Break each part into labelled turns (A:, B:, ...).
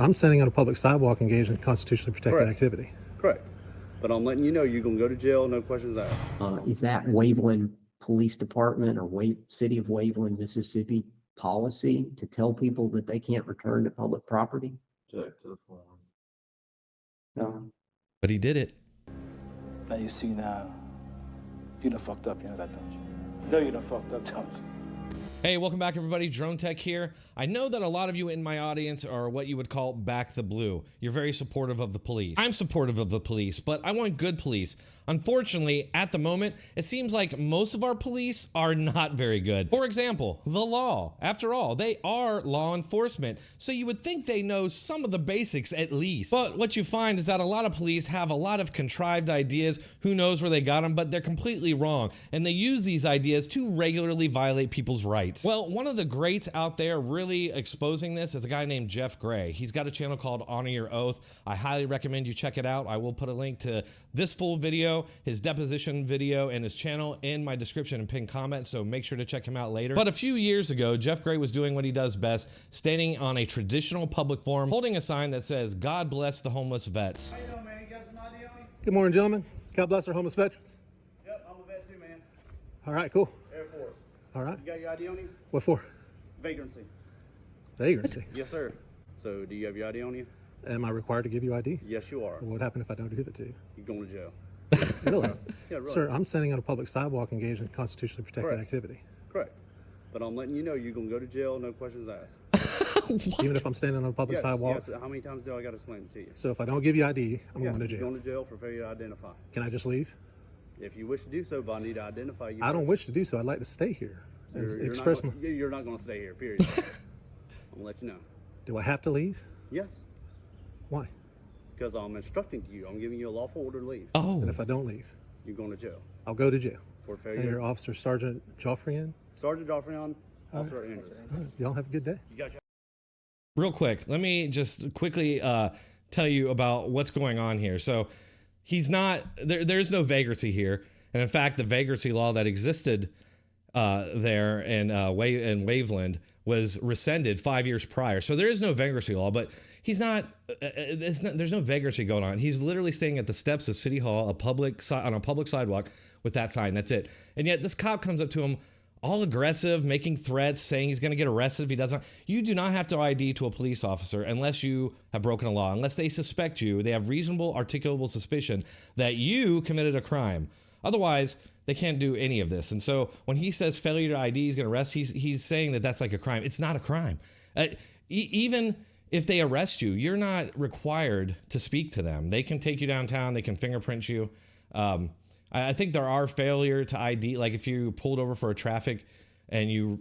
A: I'm standing on a public sidewalk engaged in constitutionally protected activity.
B: Correct. But I'm letting you know you're going to go to jail, no questions asked.
C: Is that Waveland Police Department or City of Waveland, Mississippi policy to tell people that they can't return to public property?
D: To the form.
C: No.
E: But he did it.
F: Now you see now, you done fucked up, you know that, don't you? No, you done fucked up, don't you?
E: Hey, welcome back everybody, Dronetek here. I know that a lot of you in my audience are what you would call back the blue. You're very supportive of the police. I'm supportive of the police, but I want good police. Unfortunately, at the moment, it seems like most of our police are not very good. For example, the law. After all, they are law enforcement, so you would think they know some of the basics at least. But what you find is that a lot of police have a lot of contrived ideas, who knows where they got them, but they're completely wrong, and they use these ideas to regularly violate people's rights. Well, one of the greats out there really exposing this is a guy named Jeff Gray. He's got a channel called Honor Your Oath. I highly recommend you check it out. I will put a link to this full video, his deposition video, and his channel in my description and pinned comment, so make sure to check him out later. But a few years ago, Jeff Gray was doing what he does best, standing on a traditional public forum, holding a sign that says, "God bless the homeless vets."
B: How you doing, man? You got some ID on you?
A: Good morning, gentlemen. God bless our homeless veterans.
B: Yep, I'm a vet too, man.
A: All right, cool.
B: Air Force.
A: All right.
B: You got your ID on you?
A: What for?
B: Vagrancy.
A: Vagrancy.
B: Yes, sir. So, do you have your ID on you?
A: Am I required to give you ID?
B: Yes, you are.
A: What would happen if I don't give it to you?
B: You're going to jail.
A: Really?
B: Yeah, really.
A: Sir, I'm standing on a public sidewalk engaged in constitutionally protected
B: Correct.
A: activity.
B: Correct. But I'm letting you know you're going to go to jail, no questions asked.
A: Even if I'm standing on a public
B: Yes,
A: sidewalk?
B: yes. How many times do I got to explain it to you?
A: So if I don't give you ID, I'm
B: Yes,
A: going to
B: you're
A: jail.
B: going to jail for failure to identify.
A: Can I just leave?
B: If you wish to do so, but I need to identify you.
A: I don't wish to do so. I'd like to stay here. And express my...
B: You're not going to stay here, period. I'm going to let you know.
A: Do I have to leave?
B: Yes,
A: Why?
B: because I'm instructing you. I'm giving you a lawful order to leave.
E: Oh,
A: And if I don't leave,
B: You're going to jail
A: I'll go to jail.
B: for
A: And
B: failure.
A: you're Officer Sergeant Joffrian.
B: Sergeant Joffrion, Officer Andrews.
A: All right. Y'all have a good day.
B: You got your
E: real quick, let me just quickly tell you about what's going on here. So he's not, there's no vagrancy here. And in fact, the vagrancy law that existed there in Waveland was rescinded 5 years prior. So there is no vagrancy law, but he's not, there's no vagrancy going on. He's literally staying at the steps of City Hall, on a public sidewalk with that sign. That's it. And yet this cop comes up to him all aggressive, making threats, saying he's going to get arrested if he doesn't. You do not have to ID to a police officer unless you have broken a law, unless they suspect you. They have reasonable, articulable suspicion that you committed a crime. Otherwise, they can't do any of this. And so when he says failure to ID, he's going to arrest, he's saying that that's like a crime. It's not a crime. Even if they arrest you, you're not required to speak to them. They can take you downtown. They can fingerprint you. I think there are failure to ID, like if you pulled over for a traffic and you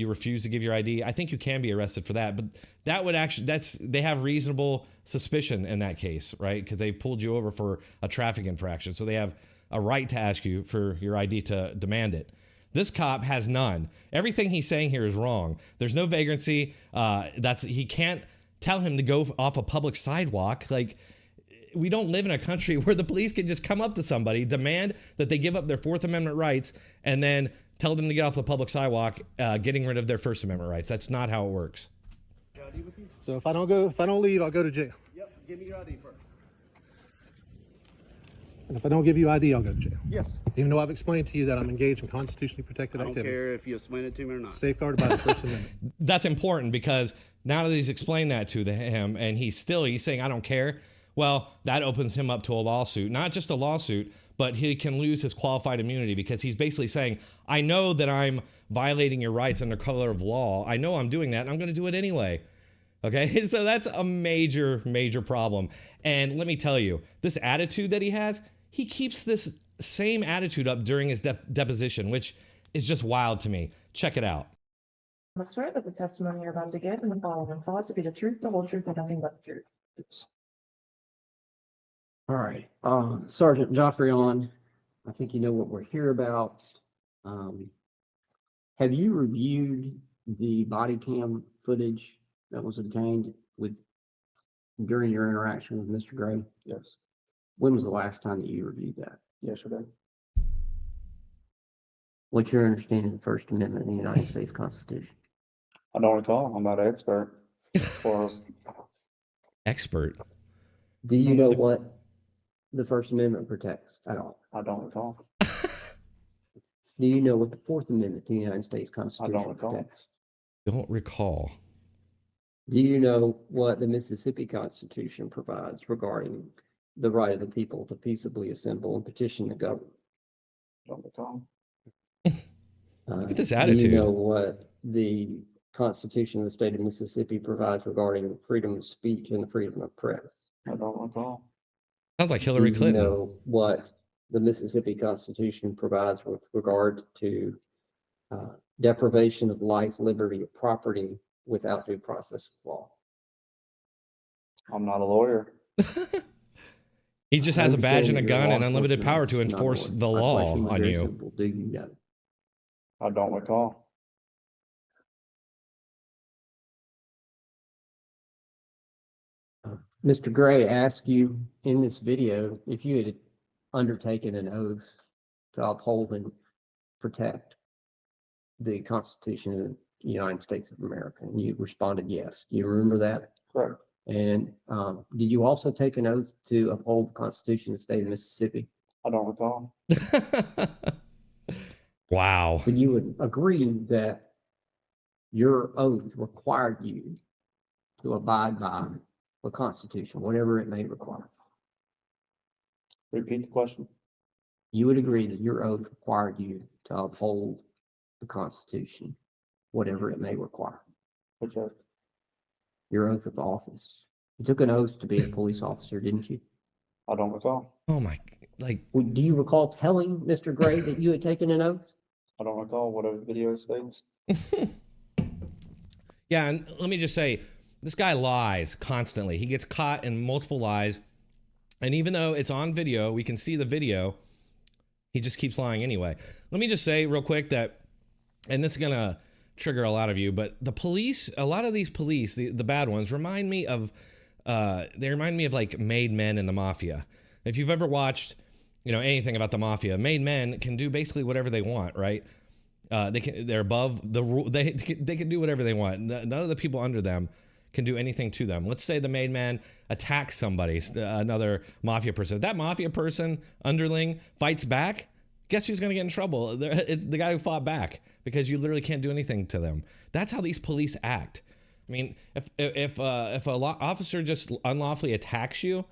E: refuse to give your ID, I think you can be arrested for that. But that would actually, they have reasonable suspicion in that case, right? Because they pulled you over for a traffic infraction. So they have a right to ask you for your ID to demand it. This cop has none. Everything he's saying here is wrong. There's no vagrancy. He can't tell him to go off a public sidewalk. Like, we don't live in a country where the police can just come up to somebody, demand that they give up their Fourth Amendment rights, and then tell them to get off the public sidewalk, getting rid of their First Amendment rights. That's not how it works.
B: ID with you?
A: So if I don't leave, I'll go to jail.
B: Yep, give me your ID first.
A: And if I don't give you ID, I'll go to jail.
B: Yes.
A: Even though I've explained to you that I'm engaged in constitutionally protected
B: I don't
A: activity.
B: care if you explain it to me or not.
A: Safeguarded by the First Amendment.
E: That's important because now that he's explained that to him and he's saying, I don't care. Well, that opens him up to a lawsuit, not just a lawsuit, but he can lose his qualified immunity because he's basically saying, I know that I'm violating your rights under color of law. I know I'm doing that and I'm going to do it anyway. Okay, so that's a major, major problem. And let me tell you, this attitude that he has, he keeps this same attitude up during his deposition, which is just wild to me. Check it out.
G: I swear that the testimony you're about to give and the following falls to be the truth, the whole truth, and nothing but the truth.
C: All right. Sergeant Joffrion, I think you know what we're here about. Have you reviewed the body cam footage that was obtained during your interaction with Mr. Gray?
F: Yes.
C: When was the last time that you reviewed that?
F: Yesterday.
C: What's your understanding of the First Amendment of the United States Constitution?
F: I don't recall. I'm not an expert. As far as
E: expert.
C: Do you know what the First Amendment protects at all?
F: I don't recall.
C: Do you know what the Fourth Amendment to the United States
F: I
C: Constitution
F: don't recall.
C: protects?
E: Don't recall.
C: Do you know what the Mississippi Constitution provides regarding the right of the people to peaceably assemble and petition the government?
F: Don't recall.
E: Look at this
C: Do
E: attitude.
C: you know what the Constitution of the state of Mississippi provides regarding freedom of speech and the freedom of press?
F: I don't recall.
E: Sounds like Hillary
C: Do you
E: Clinton.
C: know what the Mississippi Constitution provides with regard to deprivation of life, liberty, or property without due process of law?
F: I'm not a lawyer.
E: He just
C: I
E: has a badge and a
C: understand that you're
E: gun
C: law
E: and unlimited
C: enforcement
E: power to
C: is not a
E: enforce
C: lawyer.
E: the
C: My
E: law
C: question was
E: on
C: very
E: you.
C: simple. Do you know?
F: I don't recall.
C: Mr. Gray asked you in this video if you had undertaken an oath to uphold and protect the Constitution of the United States of America, and you responded yes. Do you remember that?
F: Correct.
C: And did you also take an oath to uphold the Constitution of the state of Mississippi?
F: I don't recall.
E: Wow.
C: But you would agree that your oath required you to abide by the Constitution, whatever it may require.
F: Repeat the question.
C: You would agree that your oath required you to uphold the Constitution, whatever it may require.
F: Which oath?
C: Your oath of office. You took an oath to be a police officer, didn't you?
F: I don't recall.
E: Oh my, like,
C: Do you recall telling Mr. Gray that you had taken an oath?
F: I don't recall what a video states.
E: yeah, and let me just say, this guy lies constantly. He gets caught in multiple lies. And even though it's on video, we can see the video, he just keeps lying anyway. Let me just say real quick that, and this is going to trigger a lot of you, but the police, a lot of these police, the bad ones, remind me of like made men in the mafia. If you've ever watched, anything about the mafia, made men can do basically whatever they want, right? They're above the rule. They can do whatever they want. None of the people under them can do anything to them. Let's say the made man attacks somebody, another mafia person. If that mafia person, underling, fights back, guess who's going to get in trouble? It's the guy who fought back, because you literally can't do anything to them. That's how these police act. I mean, if a officer just unlawfully attacks you,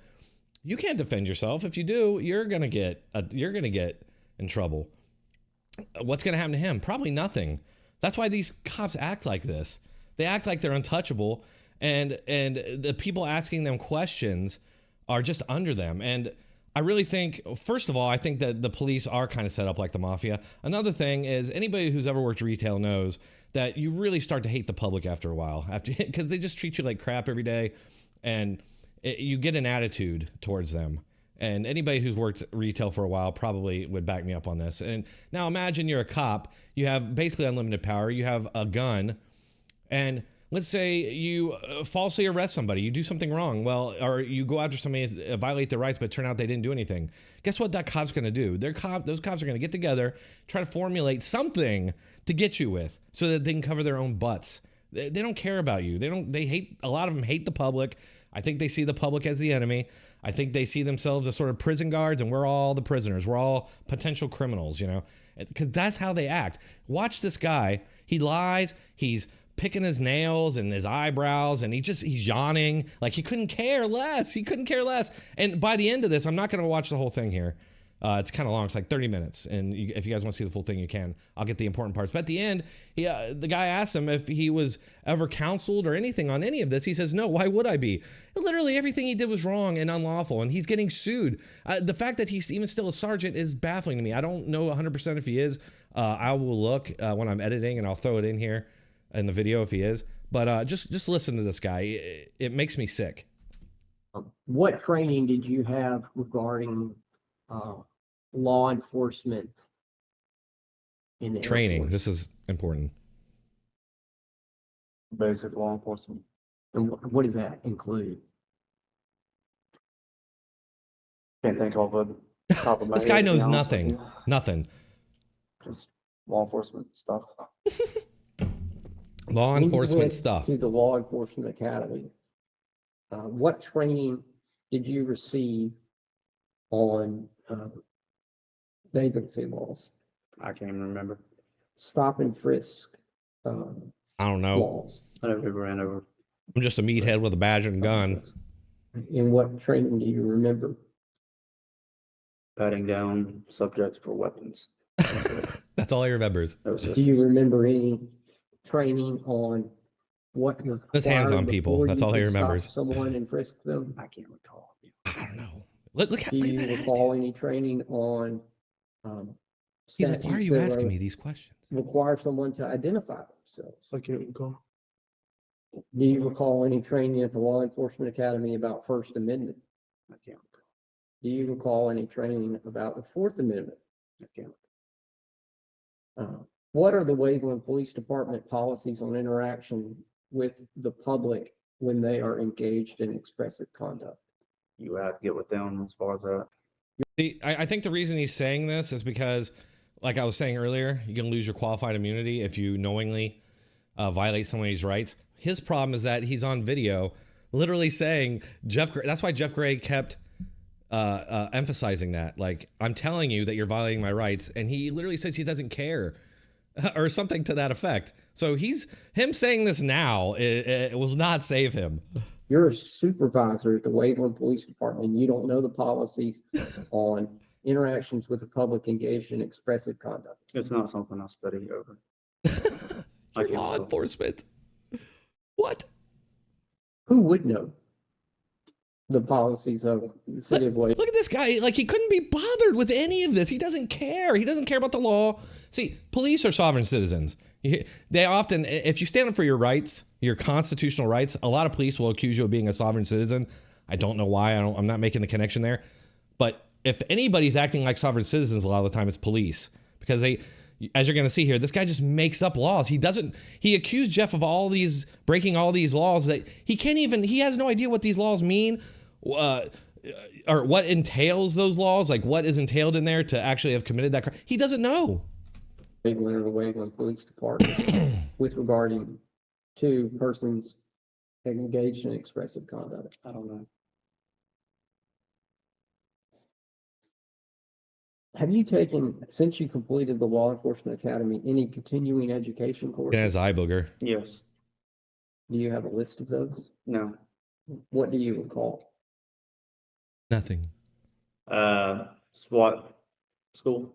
E: you can't defend yourself. If you do, you're gonna get in trouble. What's gonna happen to him? Probably nothing. That's why these cops act like this. They act like they're untouchable, and the people asking them questions are just under them. And I really think, first of all, I think that the police are kind of set up like the mafia. Another thing is, anybody who's ever worked retail knows that you really start to hate the public after a while, because they just treat you like crap every day, and you get an attitude towards them. And anybody who's worked retail for a while probably would back me up on this. And now imagine you're a cop, you have basically unlimited power, you have a gun, and let's say you falsely arrest somebody, you do something wrong, or you go after somebody, violate their rights, but turn out they didn't do anything. Guess what that cop's gonna do? Those cops are gonna get together, try to formulate something to get you with, so that they can cover their own butts. They don't care about you. A lot of them hate the public. I think they see the public as the enemy. I think they see themselves as sort of prison guards, and we're all the prisoners. We're all potential criminals, because that's how they act. Watch this guy. He lies. He's picking his nails and his eyebrows, and he's yawning like he couldn't care less. And by the end of this, I'm not going to watch the whole thing here. It's kind of long. It's like 30 minutes. And if you guys want to see the full thing, you can. I'll get the important parts. But at the end, the guy asked him if he was ever counseled or anything on any of this. He says, no, why would I be? Literally everything he did was wrong and unlawful, and he's getting sued. The fact that he's even still a sergeant is baffling to me. I don't know 100% if he is. I will look when I'm editing, and I'll throw it in here in the video if he is. But just listen to this guy. It makes me sick.
C: What training did you have regarding law enforcement in the Air
E: Training.
C: Force?
E: This is important.
F: Basic law enforcement.
C: And what does that include?
F: Can't think of it. Top of my
E: This
F: head,
E: guy
F: to be
E: knows
F: honest with
E: nothing.
F: you.
E: Nothing.
F: Just law enforcement stuff.
E: Law
C: When you
E: enforcement
C: went
E: stuff.
C: to the law enforcement academy, What training did you receive on vagrancy laws,
B: I can't even remember.
C: stop and frisk
E: I don't know.
C: laws?
B: I never ran over.
E: I'm just a meathead with a badge and gun.
C: And what training do you remember?
B: Patting down subjects for weapons.
E: That's all he remembers.
C: Do you remember any training on what you're
E: His hands on
C: required
E: people.
C: before
E: That's
C: you
E: all he
C: could stop
E: remembers.
C: someone and frisk them?
B: I can't recall.
E: I don't know. Look at
C: Do you
E: that
C: recall
E: attitude.
C: any training on
E: He's like, why are
C: statutes
E: you
C: that
E: asking me these questions?
C: require someone to identify themselves?
F: I can't recall.
C: Do you recall any training at the Law Enforcement Academy about First Amendment?
B: I can't recall.
C: Do you recall any training about the Fourth Amendment?
B: I can't.
C: What are the Waveland Police Department policies on interaction with the public when they are engaged in expressive conduct?
B: You have to get with them as far as that.
E: I think the reason he's saying this is because, like I was saying earlier, you can lose your qualified immunity if you knowingly violate somebody's rights. His problem is that he's on video literally saying that's why Jeff Gray kept emphasizing that. Like, I'm telling you that you're violating my rights. And he literally says he doesn't care or something to that effect. So him saying this now, it will not save him.
C: You're a supervisor at the Waveland Police Department, and you don't know the policies on interactions with the public engaged in expressive conduct.
B: It's not something I study over. I
E: You're
B: can't
E: law
B: recall.
E: enforcement. What?
C: Who would know the policies of the city of Waveland?
E: Look at this guy. Like, he couldn't be bothered with any of this. He doesn't care. He doesn't care about the law. See, police are sovereign citizens. They often, if you stand up for your rights, your constitutional rights, a lot of police will accuse you of being a sovereign citizen. I don't know why. I'm not making the connection there. But if anybody's acting like sovereign citizens, a lot of the time it's police, because they, as you're going to see here, this guy just makes up laws. He accused Jeff of breaking all these laws that he has no idea what these laws mean, or what entails those laws, like what is entailed in there to actually have committed that crime. He doesn't know.
C: Waveland or the Waveland Police Department with regarding to persons engaged in expressive conduct.
B: I don't know.
C: Have you taken, since you completed the Law Enforcement Academy, any continuing education
E: And
C: courses?
E: his eye booger.
B: Yes.
C: Do you have a list of those?
B: No.
C: What do you recall?
E: Nothing.
B: SWAT school.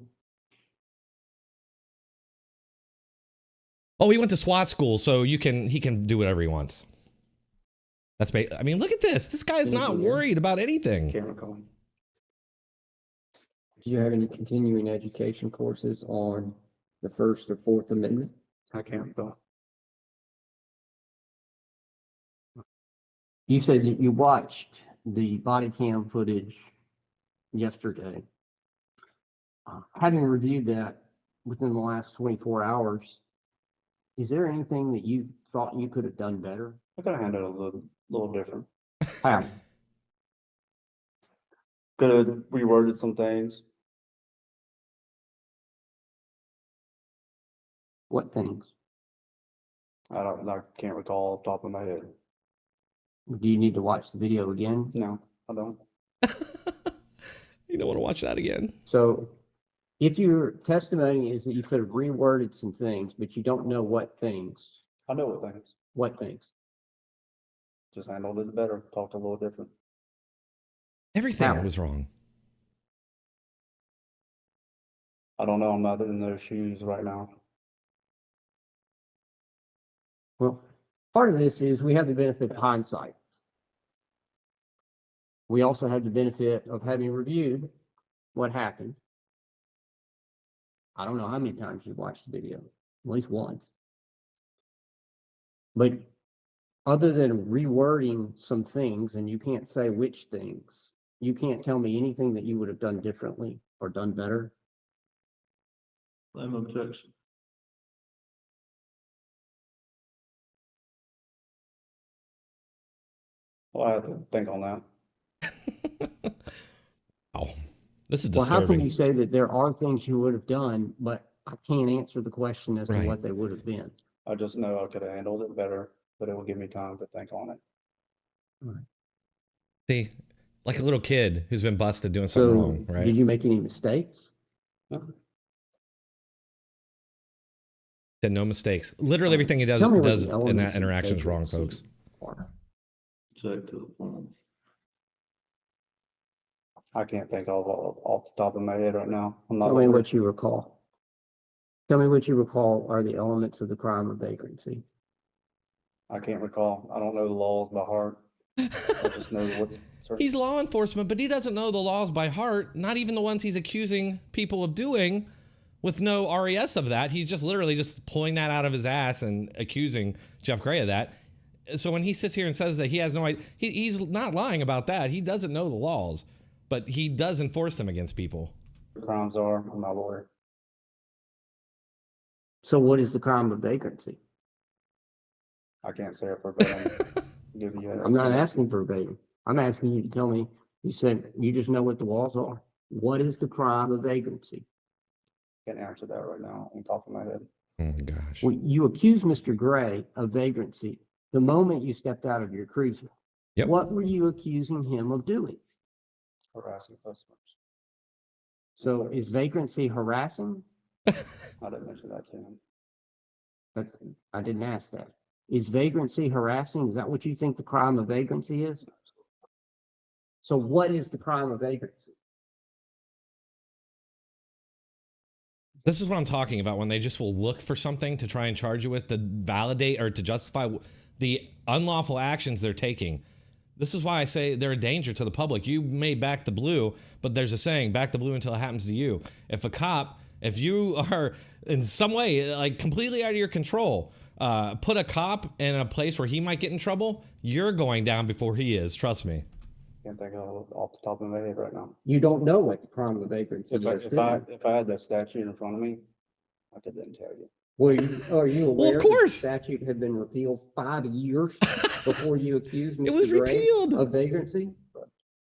E: Oh, he went to SWAT school, so he can do whatever he wants. I mean, look at this. This guy's not worried about anything.
B: Can't recall.
C: Do you have any continuing education courses on the First or Fourth Amendment?
B: I can't recall.
C: You said that you watched the body cam footage yesterday. Having reviewed that within the last 24 hours, is there anything that you thought you could have done better?
B: I could have handled it a little different.
C: How?
B: Could have reworded some things.
C: What things?
B: I can't recall off the top of my head.
C: Do you need to watch the video again?
B: No, I don't.
E: You don't want to watch that again.
C: So if your testimony is that you could have reworded some things, but you don't know what things,
B: I know what things.
C: what things?
B: Just handled it better. Talked a little different.
E: Everything
C: How?
E: was wrong.
B: I don't know. I'm not in those shoes right now.
C: Well, part of this is we have the benefit of hindsight. We also have the benefit of having reviewed what happened. I don't know how many times you've watched the video, at least once. But other than rewording some things, and you can't say which things, you can't tell me anything that you would have done differently or done better.
F: I'm objection.
B: Well, I have to think on that.
E: Oh, this is
C: Well, how can
E: disturbing.
C: you say that there are things you would have done, but I can't answer the question as to
E: Right.
C: what they would have been?
B: I just know I could have handled it better, but it will give me time to think on it.
E: See, like a little kid who's been busted doing something
C: So
E: wrong, right?
C: did you make any mistakes?
E: Said no mistakes. Literally everything he does
C: Tell me what
E: does
C: the
E: in
C: elements
E: that
C: of
E: interaction is wrong,
C: vagrancy
E: folks.
C: are.
F: Check to the phone. I can't think of all off the top of my head right now. I'm not.
C: Tell me what you recall. Tell me what you recall are the elements of the crime of vagrancy.
F: I can't recall. I don't know the laws by heart. I just know what's.
E: He's law enforcement, but he doesn't know the laws by heart, not even the ones he's accusing people of doing with no RES of that. He's just literally just pulling that out of his ass and accusing Jeff Gray of that. So when he sits here and says that he has no idea, he's not lying about that. He doesn't know the laws, but he does enforce them against people.
F: Crimes are. I'm not a lawyer.
C: So what is the crime of vagrancy?
F: I can't say it verbatim. Give you.
C: I'm not asking for verbatim. I'm asking you to tell me, you said you just know what the laws are. What is the crime of vagrancy?
F: Can't answer that right now on top of my head.
E: Oh my gosh.
C: Well, you accused Mr. Gray of vagrancy the moment you stepped out of your cruiser.
E: Yep.
C: What were you accusing him of doing?
F: Harassing customers.
C: So is vagrancy harassing?
F: I didn't mention that to him.
C: I didn't ask that. Is vagrancy harassing? Is that what you think the crime of vagrancy is? So what is the crime of vagrancy?
E: This is what I'm talking about, when they just will look for something to try and charge you with to validate or to justify the unlawful actions they're taking. This is why I say they're a danger to the public. You may back the blue, but there's a saying, back the blue until it happens to you. If you are in some way like completely out of your control, put a cop in a place where he might get in trouble, you're going down before he is. Trust me.
F: Can't think of it off the top of my head right now.
C: You don't know what the crime of vagrancy is, do you?
F: If I had that statute in front of me, I could then tell you.
C: Are you aware
E: of
C: that
E: course.
C: the statute had been repealed 5 years before you accused Mr.
E: It was
C: Gray
E: repealed.
C: of vagrancy?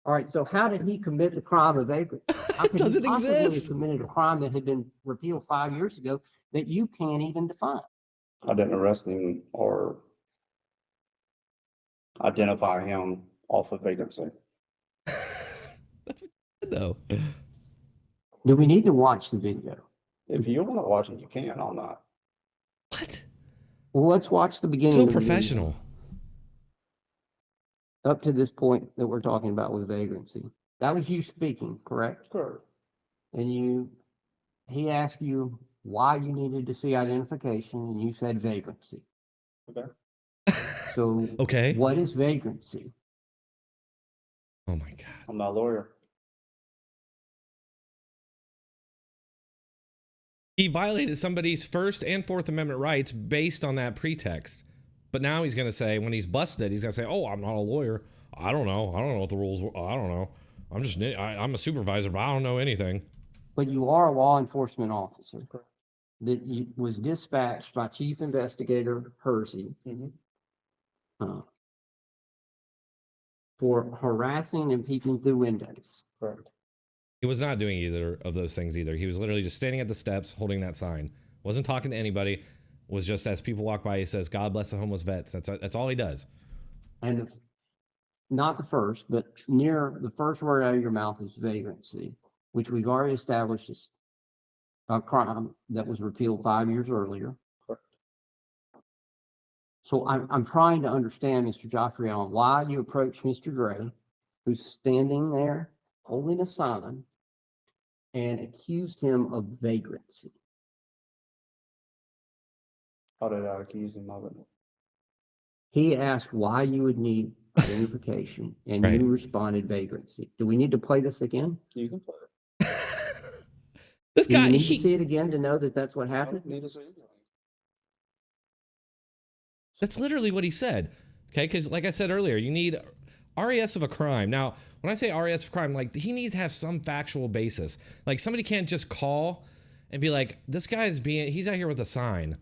C: All right, so how did he commit the crime of vagrancy? How could
E: Doesn't
C: he possibly have
E: exist.
C: committed a crime that had been repealed 5 years ago that you can't even define?
F: I didn't arrest him or identify him off of vagrancy.
E: That's what you said, though.
C: Do we need to watch the video?
F: If you want to watch it, you can. I'm not.
E: What?
C: Well, let's watch the beginning.
E: So
C: of the video.
E: professional.
C: Up to this point that we're talking about with vagrancy. That was you speaking, correct?
F: Correct.
C: And he asked you why you needed to see identification, and you said vagrancy.
F: Okay.
C: So
E: Okay.
C: what is vagrancy?
E: Oh my God.
F: I'm not a lawyer.
E: He violated somebody's First and Fourth Amendment rights based on that pretext. But now he's going to say, when he's busted, he's going to say, oh, I'm not a lawyer. I don't know. I don't know what the rules were. I don't know. I'm a supervisor, but I don't know anything.
C: But you are a law enforcement officer that was dispatched by Chief Investigator Hersey for harassing and peeking through windows.
F: Correct.
E: He was not doing either of those things either. He was literally just standing at the steps holding that sign. Wasn't talking to anybody. Was just, as people walk by, he says, God bless the homeless vets. That's all he does.
C: And not the first, but near the first word out of your mouth is vagrancy, which we've already established is a crime that was repealed 5 years earlier.
F: Correct.
C: So I'm trying to understand, Mr. Joffrey, on why you approached Mr. Gray, who's standing there holding a sign, and accused him of vagrancy.
F: How did I accuse him of it?
C: He asked why you would need identification, and
E: Right.
C: you responded vagrancy. Do we need to play this again?
F: You can play it.
E: This
C: Do you
E: guy,
C: need to see it again to know that that's what
F: I
C: happened?
F: don't need to say anything.
E: that's literally what he said. Okay, because like I said earlier, you need RES of a crime. Now, when I say RES of crime, like he needs to have some factual basis. Like somebody can't just call and be like, this guy's he's out here with a sign.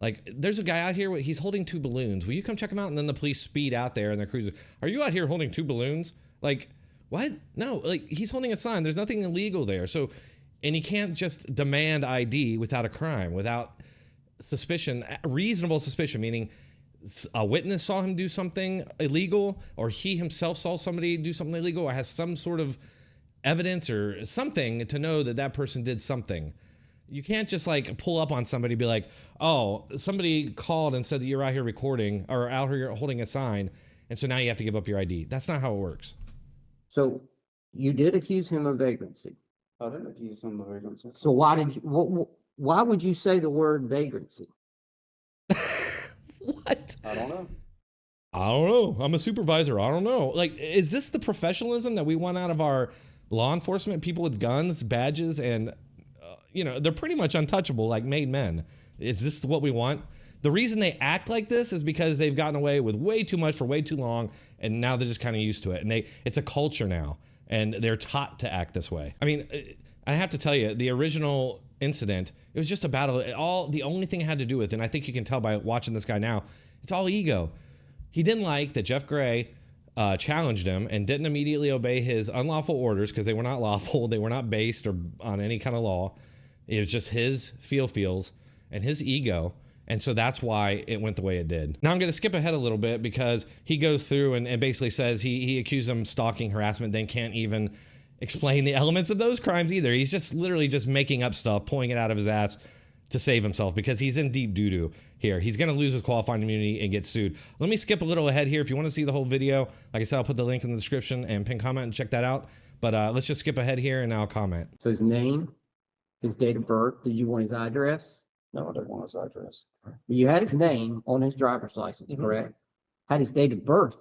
E: Like there's a guy out here, he's holding 2 balloons. Will you come check him out? And then the police speed out there in their cruiser. Are you out here holding 2 balloons? Like, what? No, like he's holding a sign. There's nothing illegal there. So, and he can't just demand ID without a crime, without suspicion, reasonable suspicion, meaning a witness saw him do something illegal, or he himself saw somebody do something illegal, or has some sort of evidence or something to know that that person did something. You can't just like pull up on somebody and be like, oh, somebody called and said that you're out here recording or out here holding a sign, and so now you have to give up your ID. That's not how it works.
C: So you did accuse him of vagrancy.
B: I didn't accuse him of vagrancy.
C: So why did you, why would you say the word vagrancy?
E: What?
B: I don't know.
E: I don't know. I'm a supervisor. I don't know. Like, is this the professionalism that we want out of our law enforcement? People with guns, badges, and, you know, they're pretty much untouchable, like made men. Is this what we want? The reason they act like this is because they've gotten away with way too much for way too long, and now they're just kind of used to it. And it's a culture now, and they're taught to act this way. I mean, I have to tell you, the original incident, it was just a battle. The only thing it had to do with, and I think you can tell by watching this guy now, it's all ego. He didn't like that Jeff Gray challenged him and didn't immediately obey his unlawful orders because they were not lawful. They were not based or on any kind of law. It was just his feels and his ego. And so that's why it went the way it did. Now I'm going to skip ahead a little bit because he goes through and basically says he accused him of stalking, harassment, then can't even explain the elements of those crimes either. He's just literally just making up stuff, pulling it out of his ass to save himself because he's in deep doo-doo here. He's going to lose his qualifying immunity and get sued. Let me skip a little ahead here. If you want to see the whole video, like I said, I'll put the link in the description and pin comment and check that out. But let's just skip ahead here and I'll comment.
C: So his name, his date of birth, did you want his address?
B: No, I didn't want his address.
C: You had his name on his driver's license, correct? Had his date of birth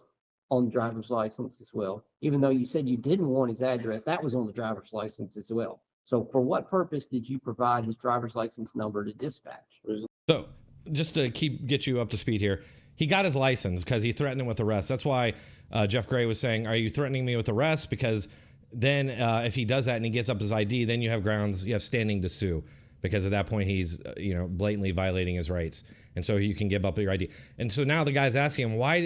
C: on the driver's license as well. Even though you said you didn't want his address, that was on the driver's license as well. So for what purpose did you provide his driver's license number to dispatch?
E: So just to get you up to speed here, he got his license because he threatened him with arrest. That's why Jeff Gray was saying, are you threatening me with arrest? Because then if he does that and he gives up his ID, then you have grounds, you have standing to sue. Because at that point, he's, blatantly violating his rights. And so you can give up your ID. And so now the guy's asking him, why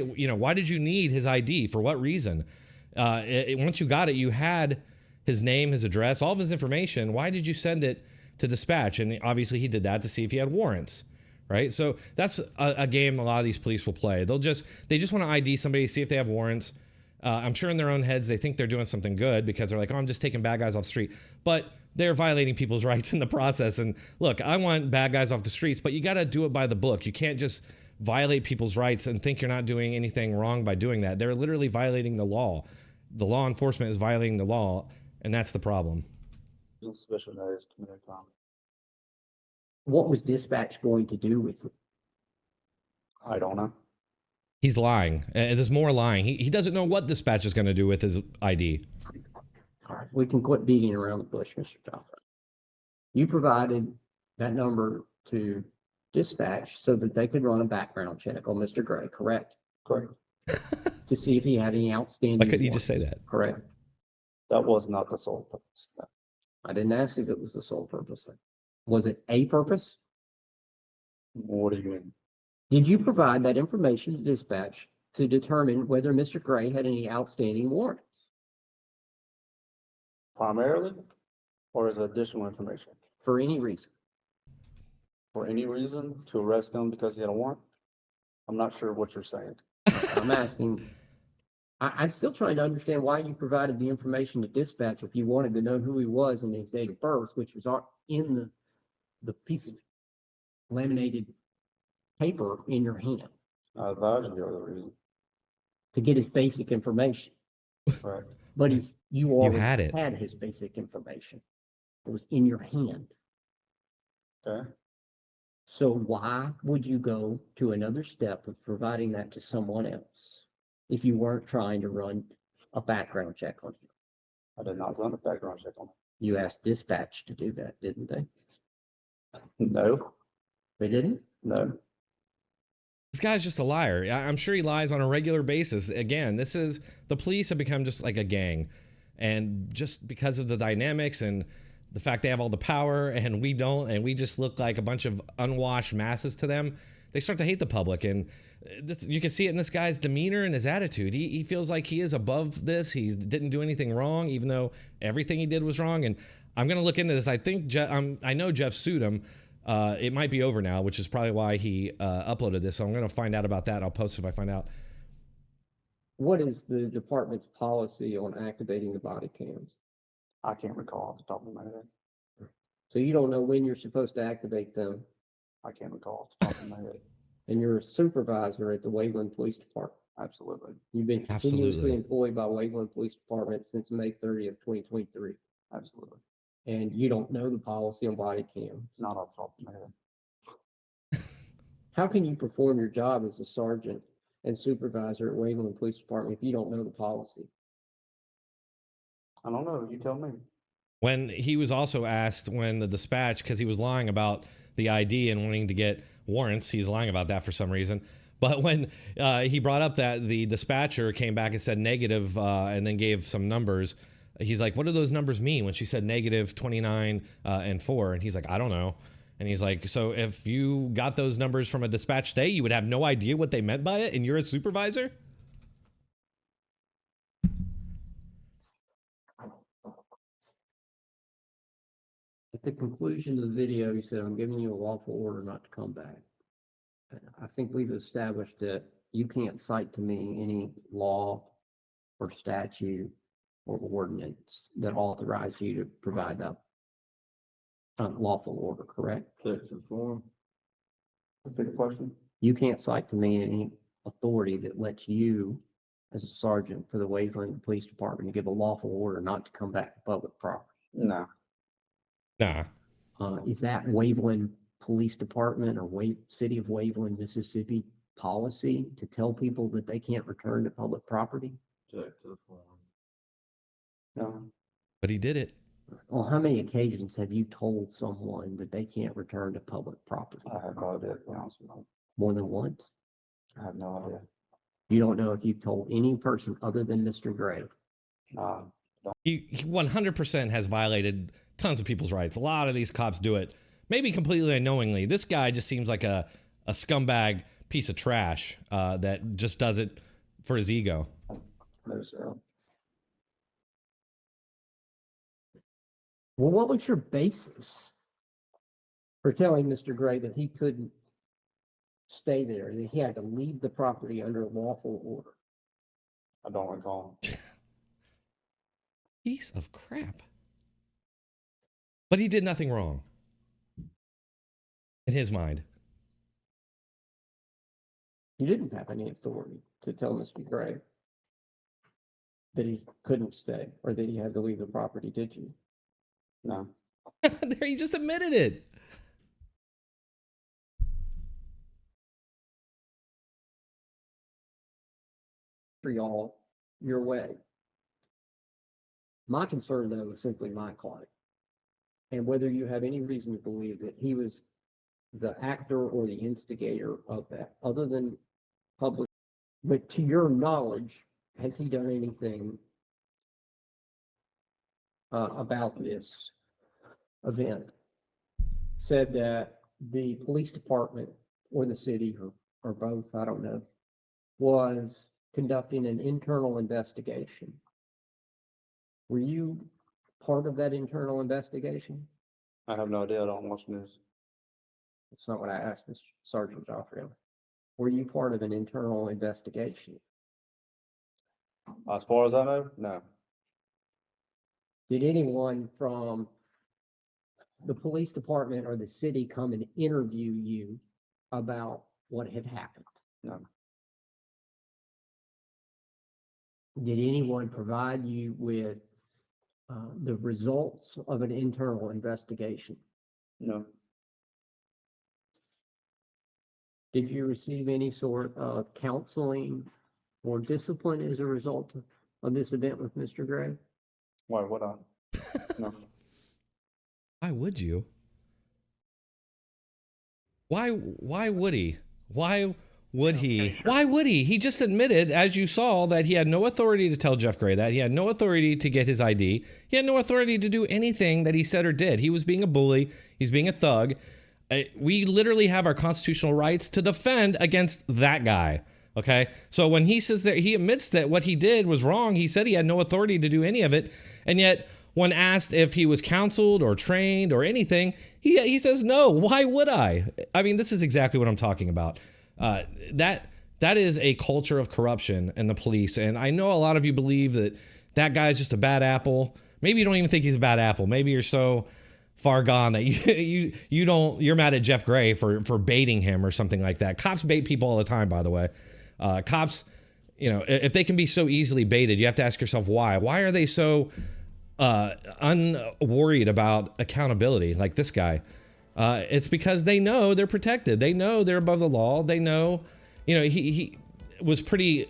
E: did you need his ID? For what reason? Once you got it, you had his name, his address, all of his information. Why did you send it to dispatch? And obviously he did that to see if he had warrants, right? So that's a game a lot of these police will play. They just want to ID somebody, see if they have warrants. I'm sure in their own heads, they think they're doing something good because they're like, oh, I'm just taking bad guys off the street. But they're violating people's rights in the process. And look, I want bad guys off the streets, but you got to do it by the book. You can't just violate people's rights and think you're not doing anything wrong by doing that. They're literally violating the law. The law enforcement is violating the law, and that's the problem.
B: Specialized community crime.
C: What was dispatch going to do with it?
B: I don't know.
E: He's lying. There's more lying. He doesn't know what dispatch is going to do with his ID.
C: All right, we can quit beating around the bush, Mr. Joffrey. You provided that number to dispatch so that they could run a background check on Mr. Gray, correct?
B: Correct.
C: To see if he had any outstanding.
E: Why couldn't you just say that?
C: Correct.
B: That was not the sole purpose. No.
C: I didn't ask if it was the sole purpose. Was it a purpose?
B: What do you mean?
C: Did you provide that information to dispatch to determine whether Mr. Gray had any outstanding warrants?
B: Primarily, or is it additional information?
C: For any reason?
B: For any reason to arrest him because he had a warrant? I'm not sure what you're saying.
C: I'm asking, I'm still trying to understand why you provided the information to dispatch if you wanted to know who he was and his date of birth, which was in the piece of laminated paper in your hand.
B: I advise you the other reason.
C: To get his basic information.
B: Right.
C: But you already
E: had it.
C: had his basic information. It was in your hand.
B: Okay.
C: So why would you go to another step of providing that to someone else if you weren't trying to run a background check on him?
B: I did not run a background check on him.
C: You asked dispatch to do that, didn't they?
B: No.
C: They didn't?
B: No.
E: This guy's just a liar. I'm sure he lies on a regular basis. Again, the police have become just like a gang. And just because of the dynamics and the fact they have all the power and we don't, and we just look like a bunch of unwashed masses to them, they start to hate the public. And you can see it in this guy's demeanor and his attitude. He feels like he is above this. He didn't do anything wrong, even though everything he did was wrong. And I'm going to look into this. I think I know Jeff sued him It might be over now, which is probably why he uploaded this. So I'm going to find out about that. I'll post it if I find out.
C: What is the department's policy on activating the body cams?
B: I can't recall off the top of my head.
C: So you don't know when you're supposed to activate them,
B: I can't recall off the top of my head.
C: and you're a supervisor at the Waveland Police Department.
B: Absolutely.
C: You've been continuously
E: Absolutely.
C: employed by Waveland Police Department since May 30th, 2023.
B: Absolutely.
C: And you don't know the policy on body cam.
B: Not off the top of my head.
C: How can you perform your job as a sergeant and supervisor at Waveland Police Department if you don't know the policy?
B: I don't know. You tell me.
E: When he was also asked when the dispatch, because he was lying about the ID and wanting to get warrants, he's lying about that for some reason. But when he brought up that the dispatcher came back and said negative and then gave some numbers, he's like, what do those numbers mean? When she said negative 29 and 4, and he's like, I don't know. And he's like, so if you got those numbers from a dispatch day, you would have no idea what they meant by it, and you're a supervisor?
C: At the conclusion of the video, he said, I'm giving you a lawful order not to come back. I think we've established that you can't cite to me any law or statute or ordinance that authorize you to provide that lawful order, correct?
B: Repeat the question.
C: You can't cite to me any authority that lets you, as a sergeant for the Waveland Police Department, to give a lawful order not to come back to public property.
B: No.
E: Nah.
C: Is that Waveland Police Department or City of Waveland, Mississippi policy to tell people that they can't return to public property?
B: No.
E: But he did it.
C: On how many occasions have you told someone that they can't return to public property?
B: I have no idea, to be honest with you.
C: More than once?
B: I have no idea.
C: You don't know if you've told any person other than Mr. Gray.
E: He 100% has violated tons of people's rights. A lot of these cops do it, maybe completely unknowingly. This guy just seems like a scumbag piece of trash that just does it for his ego.
B: No, sir.
C: Well, what was your basis for telling Mr. Gray that he couldn't stay there, that he had to leave the property under a lawful order?
B: I don't recall.
E: Piece of crap. But he did nothing wrong. In his mind.
C: You didn't have any authority to tell Mr. Gray that he couldn't stay or that he had to leave the property, did you?
B: No.
E: There, he just admitted it.
C: For y'all, your way. My concern, though, is simply my client. And whether you have any reason to believe that he was the actor or the instigator of that, other than public. But to your knowledge, has he done anything about this event? Said that the police department or the city or both, I don't know, was conducting an internal investigation. Were you part of that internal investigation?
B: I have no idea. I don't watch news.
C: That's not what I asked, Mr. Sergeant Joffrey. Were you part of an internal investigation?
B: As far as I know, no.
C: Did anyone from the police department or the city come and interview you about what had happened?
B: No.
C: Did anyone provide you with the results of an internal investigation?
B: No.
C: Did you receive any sort of counseling or discipline as a result of this event with Mr. Gray?
B: Why would I? No.
E: Why would you? Why would he? Why would he? Why would he? He just admitted, as you saw, that he had no authority to tell Jeff Gray that. He had no authority to get his ID. He had no authority to do anything that he said or did. He was being a bully. He's being a thug. We literally have our constitutional rights to defend against that guy. Okay? So when he says that he admits that what he did was wrong, he said he had no authority to do any of it. And yet, when asked if he was counseled or trained or anything, he says no. Why would I? I mean, this is exactly what I'm talking about. That is a culture of corruption in the police. And I know a lot of you believe that that guy's just a bad apple. Maybe you don't even think he's a bad apple. Maybe you're so far gone that you're mad at Jeff Gray for baiting him or something like that. Cops bait people all the time, by the way. Cops, if they can be so easily baited, you have to ask yourself why. Why are they so unworried about accountability like this guy? It's because they know they're protected. They know they're above the law. They know, he was pretty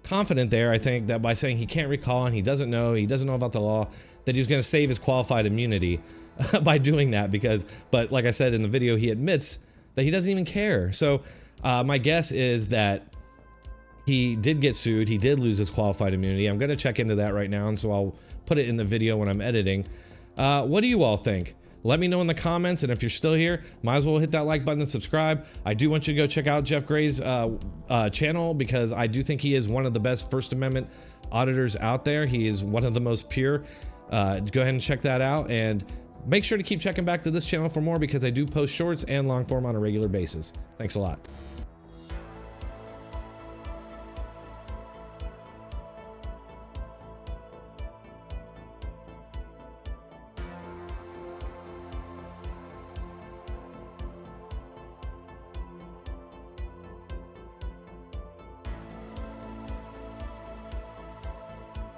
E: confident there, I think, that by saying he can't recall and he doesn't know about the law, that he was going to save his qualified immunity by doing that but like I said in the video, he admits that he doesn't even care. So my guess is that he did get sued. He did lose his qualified immunity. I'm going to check into that right now, and so I'll put it in the video when I'm editing. What do you all think? Let me know in the comments, and if you're still here, might as well hit that like button and subscribe. I do want you to go check out Jeff Gray's channel, because I do think he is one of the best First Amendment auditors out there. He is one of the most pure. Go ahead and check that out, and make sure to keep checking back to this channel for more, because I do post shorts and long form on a regular basis. Thanks a lot.